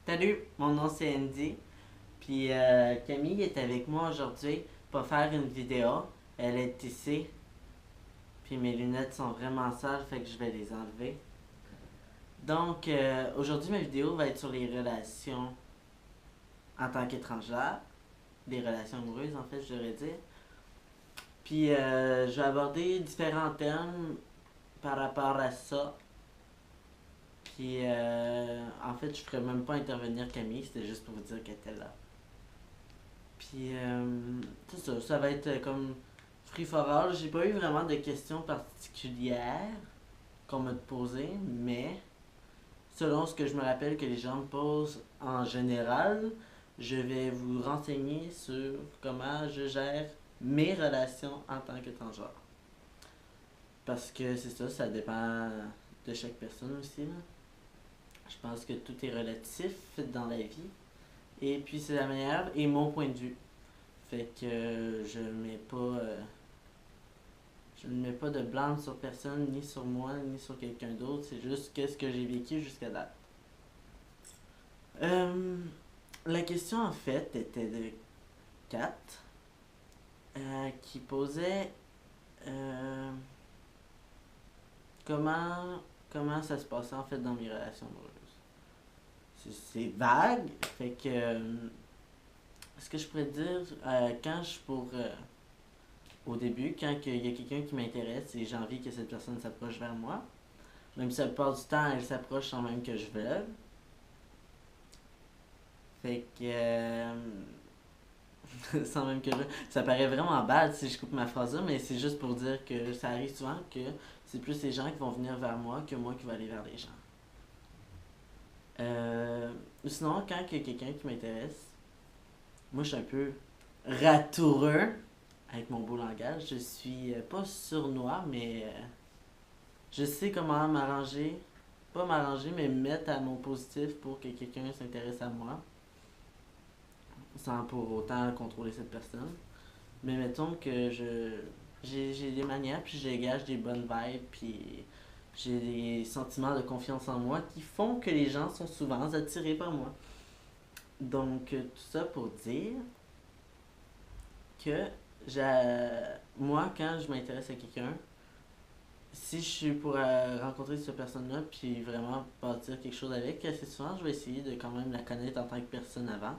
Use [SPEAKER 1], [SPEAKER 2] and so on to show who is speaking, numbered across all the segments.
[SPEAKER 1] Salut, mon nom c'est Andy. Puis Camille est avec moi aujourd'hui pour faire une vidéo. Elle est ici. Puis mes lunettes sont vraiment sales, fait que je vais les enlever. Donc aujourd'hui ma vidéo va être sur les relations en tant qu'étrangère. Des relations amoureuses en fait, je devrais dire. Puis je vais aborder différents thèmes par rapport à ça. Puis en fait je ferais même pas intervenir Camille, c'était juste pour vous dire qu'elle était là. Puis, c'est ça, ça va être comme free for all. J'ai pas eu vraiment de questions particulières qu'on m'a posées, mais selon ce que je me rappelle que les gens me posent en général, je vais vous renseigner sur comment je gère mes relations en tant qu'étrangère. Parce que c'est ça, ça dépend de chaque personne aussi, là. Je pense que tout est relatif dans la vie. Et puis c'est la manière et mon point de vue. Fait que je ne mets pas de blâme sur personne, ni sur moi, ni sur quelqu'un d'autre. C'est juste qu'est-ce que j'ai vécu jusqu'à date. Euh, la question en fait était de Kat, qui posait euh, comment comment ça se passait en fait dans mes relations amoureuses. C'est vague, fait que ce que je pourrais dire quand je pour au début, quand il y a quelqu'un qui m'intéresse et j'ai envie que cette personne s'approche vers moi, même si la plupart du temps elle s'approche sans même que je veuille. Fait que. Sans même que je. Ça paraît vraiment bad si je coupe ma phrase là, mais c'est juste pour dire que ça arrive souvent que c'est plus les gens qui vont venir vers moi que moi qui vais aller vers les gens. Euh, Sinon, quand il y a quelqu'un qui m'intéresse, moi je suis un peu ratoureux avec mon beau langage. Je suis pas sournois, mais je sais comment m'arranger, pas m'arranger, mais me mettre à mon positif pour que quelqu'un s'intéresse à moi, sans pour autant contrôler cette personne. Mais mettons que j'ai des manières, puis je dégage des bonnes vibes, puis j'ai des sentiments de confiance en moi qui font que les gens sont souvent attirés par moi. Donc, tout ça pour dire que moi, quand je m'intéresse à quelqu'un, si je suis pour rencontrer cette personne-là, puis vraiment bâtir quelque chose avec, assez souvent, je vais essayer de quand même la connaître en tant que personne avant.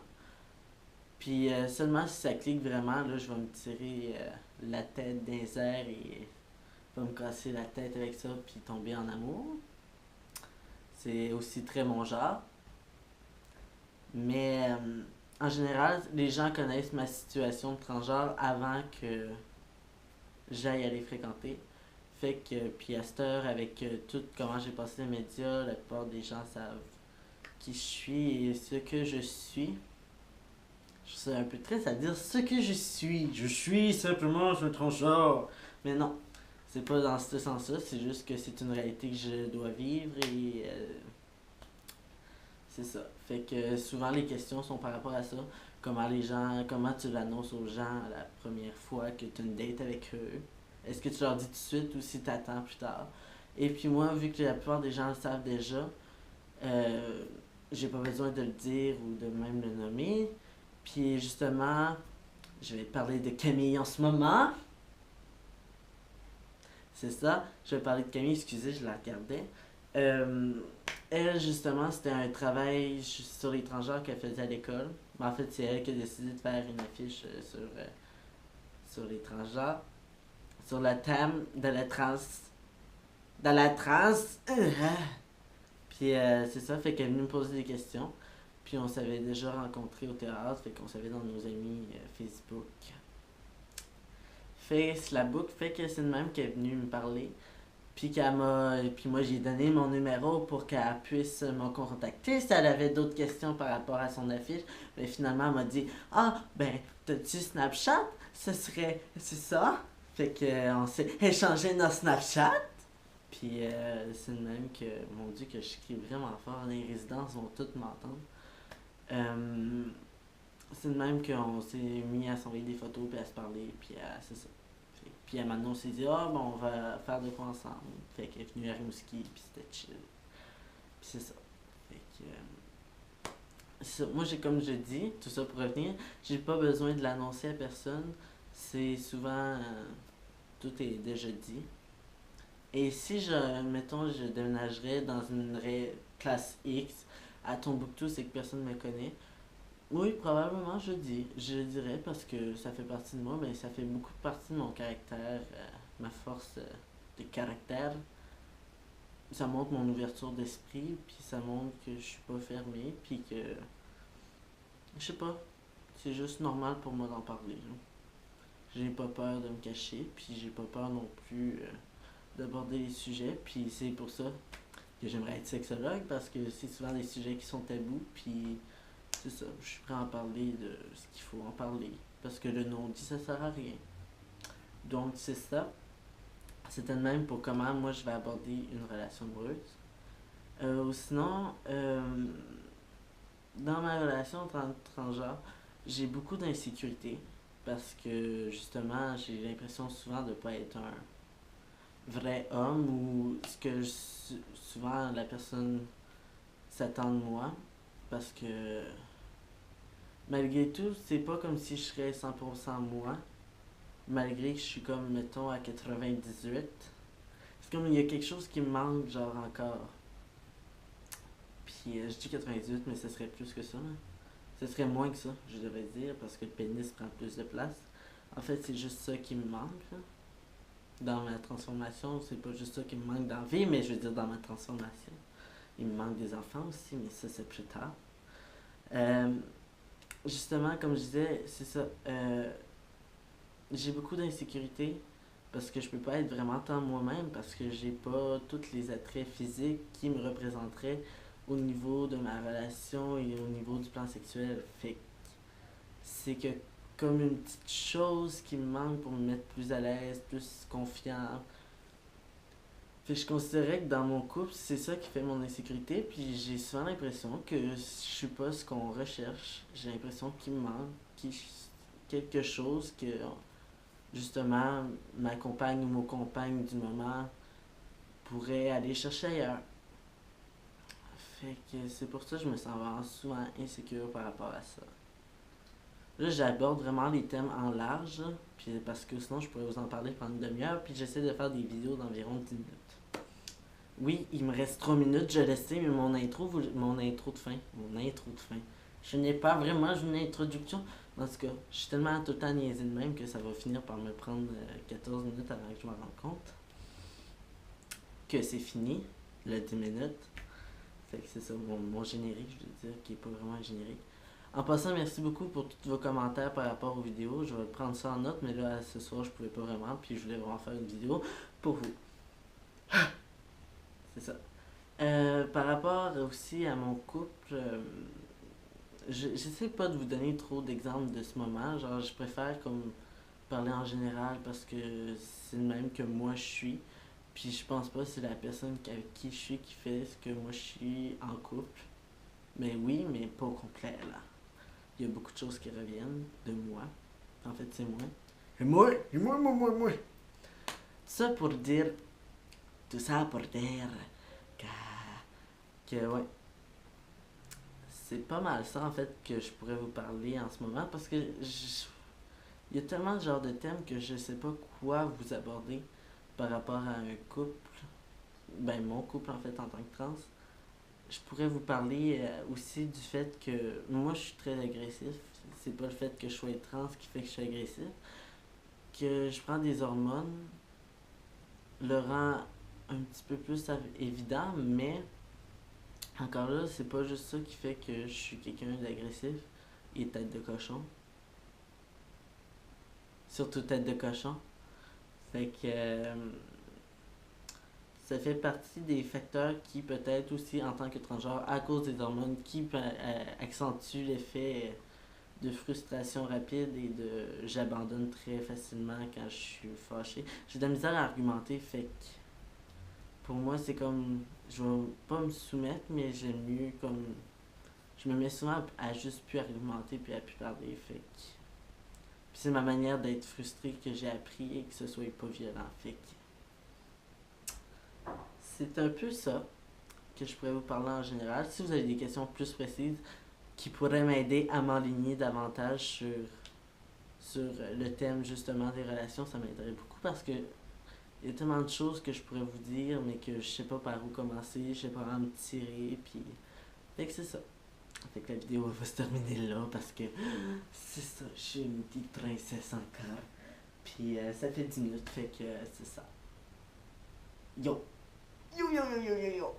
[SPEAKER 1] Puis seulement si ça clique vraiment, là, je vais me tirer la tête dans les airs et je vais me casser la tête avec ça, puis tomber en amour. C'est aussi très mon genre. Mais en général, les gens connaissent ma situation de transgenre avant que j'aille à les fréquenter. Fait que, puis à cette heure, avec tout comment j'ai passé les médias, la plupart des gens savent qui je suis et ce que je suis. C'est un peu triste à dire ce que je suis. Je suis simplement un transgenre. Mais non, c'est pas dans ce sens-là. C'est juste que c'est une réalité que je dois vivre et c'est ça. Fait que souvent les questions sont par rapport à ça. Comment les gens, comment tu l'annonces aux gens la première fois que tu as une date avec eux. Est-ce que tu leur dis tout de suite ou si tu attends plus tard. Et puis moi, vu que la plupart des gens le savent déjà, euh, j'ai pas besoin de le dire ou de même le nommer. Puis justement, je vais te parler de Camille en ce moment. C'est ça. Je vais parler de Camille, excusez, je la regardais. Euh, Elle, justement, c'était un travail sur l'étranger qu'elle faisait à l'école. Mais en fait, c'est elle qui a décidé de faire une affiche sur l'étranger. Sur le thème de la trans. De la trans. Puis c'est ça, fait qu'elle est venue me poser des questions. Puis on s'avait déjà rencontrés au théâtre, fait qu'on savait dans nos amis Facebook. Face la book, fait que c'est le même qu'elle est venue me parler. Puis qu'elle m'a. Puis moi j'ai donné mon numéro pour qu'elle puisse me contacter si elle avait d'autres questions par rapport à son affiche. Mais finalement elle m'a dit ah ben t'as-tu Snapchat? Ce serait. C'est ça? Fait que on s'est échangé nos Snapchat. Puis c'est le même que. Mon dieu que je crie vraiment fort. Les résidences vont toutes m'entendre. Euh, c'est le même qu'on s'est mis à s'envoyer des photos puis à se parler. Puis c'est ça. Puis à maintenant on s'est dit, ah bon, on va faire de quoi ensemble. Fait qu'elle est venue à Rimouski, puis c'était chill. Puis c'est ça. Fait que moi, j'ai comme je dis, tout ça pour revenir, j'ai pas besoin de l'annoncer à personne. C'est souvent, tout est déjà dit. Et si mettons, je déménagerais dans une classe X à Tombouctou, c'est que personne me connaît. Oui, probablement, je dirais parce que ça fait partie de moi, mais ça fait beaucoup partie de mon caractère, ma force de caractère. Ça montre mon ouverture d'esprit, puis ça montre que je suis pas fermé, puis que, je sais pas, c'est juste normal pour moi d'en parler, là. J'ai pas peur de me cacher, puis j'ai pas peur non plus d'aborder les sujets, puis c'est pour ça que j'aimerais être sexologue, parce que c'est souvent des sujets qui sont tabous, puis c'est ça, je suis prêt à en parler de ce qu'il faut en parler, parce que le non-dit, ça sert à rien. Donc c'est ça, c'était le même pour comment moi je vais aborder une relation amoureuse. Ou sinon, dans ma relation en tant que transgenre, j'ai beaucoup d'insécurité parce que justement, j'ai l'impression souvent de ne pas être un vrai homme ou ce que souvent la personne s'attend de moi parce que malgré tout, c'est pas comme si je serais 100% moi, malgré que je suis comme, mettons, à 98. C'est comme il y a quelque chose qui me manque, genre encore. Puis je dis 98, mais ce serait plus que ça, hein. Ce serait moins que ça, je devrais dire, parce que le pénis prend plus de place. En fait, c'est juste ça qui me manque, là. Dans ma transformation, c'est pas juste ça qui me manque dans la vie, mais je veux dire dans ma transformation. Il me manque des enfants aussi, mais ça, c'est plus tard. Euh, Justement, comme je disais, c'est ça. J'ai beaucoup d'insécurité parce que je peux pas être vraiment tant moi-même parce que j'ai pas tous les attraits physiques qui me représenteraient au niveau de ma relation et au niveau du plan sexuel. Fait que c'est que comme une petite chose qui me manque pour me mettre plus à l'aise, plus confiant. Fait que je considérais que dans mon couple, c'est ça qui fait mon insécurité, puis j'ai souvent l'impression que je suis pas ce qu'on recherche. J'ai l'impression qu'il me manque quelque chose que justement ma compagne ou mon compagne du moment pourrait aller chercher ailleurs. Fait que c'est pour ça que je me sens vraiment souvent insécure par rapport à ça. Là, j'aborde vraiment les thèmes en large, puis parce que sinon je pourrais vous en parler pendant une demi-heure, puis j'essaie de faire des vidéos d'environ 10 minutes. Oui, il me reste 3 minutes, je le sais, mais mon intro de fin, je n'ai pas vraiment une introduction. En tout cas, je suis tellement tout le temps niaisé de même que ça va finir par me prendre 14 minutes avant que je m'en rende compte que c'est fini, le 10 minutes. Fait que c'est ça, mon générique, je veux dire, qui est pas vraiment un générique. En passant, merci beaucoup pour tous vos commentaires par rapport aux vidéos. Je vais prendre ça en note, mais là, ce soir, je pouvais pas vraiment, puis je voulais vraiment faire une vidéo pour vous. C'est ça. Par rapport aussi à mon couple, j'essaie pas de vous donner trop d'exemples de ce moment. Genre, je préfère comme parler en général parce que c'est le même que moi je suis. Puis je pense pas que c'est la personne avec qui je suis qui fait ce que moi je suis en couple. Mais oui, mais pas au complet là. Il y a beaucoup de choses qui reviennent de moi. En fait, c'est moi. Et moi. Tout ça pour dire que, ouais, c'est pas mal ça en fait que je pourrais vous parler en ce moment parce que il y a tellement de genres de thèmes que je sais pas quoi vous aborder par rapport à un couple. Ben, mon couple en fait en tant que trans. Je pourrais vous parler aussi du fait que moi je suis très agressif. C'est pas le fait que je sois trans qui fait que je suis agressif. Que je prends des hormones le rend un petit peu plus évident, mais encore là, c'est pas juste ça qui fait que je suis quelqu'un d'agressif et tête de cochon. Surtout tête de cochon. Fait que ça fait partie des facteurs qui peut-être aussi en tant que transgenre, à cause des hormones, qui accentuent l'effet de frustration rapide et de j'abandonne très facilement quand je suis fâché. J'ai de la misère à argumenter, fait que pour moi c'est comme je vais pas me soumettre, mais j'aime mieux comme je me mets souvent à juste plus argumenter puis à plus parler, fait que puis c'est ma manière d'être frustré que j'ai appris et que ce soit pas violent, fait que c'est un peu ça que je pourrais vous parler en général. Si vous avez des questions plus précises, qui pourrait m'aider à m'enligner davantage sur le thème justement des relations, ça m'aiderait beaucoup parce que il y a tellement de choses que je pourrais vous dire, mais que je sais pas par où commencer, je sais pas par où me tirer, puis... Fait que c'est ça. Fait que la vidéo va se terminer là parce que c'est ça, je suis une petite princesse encore. Puis ça fait 10 minutes, fait que c'est ça. Yo! Yo yo yo yo yo yo!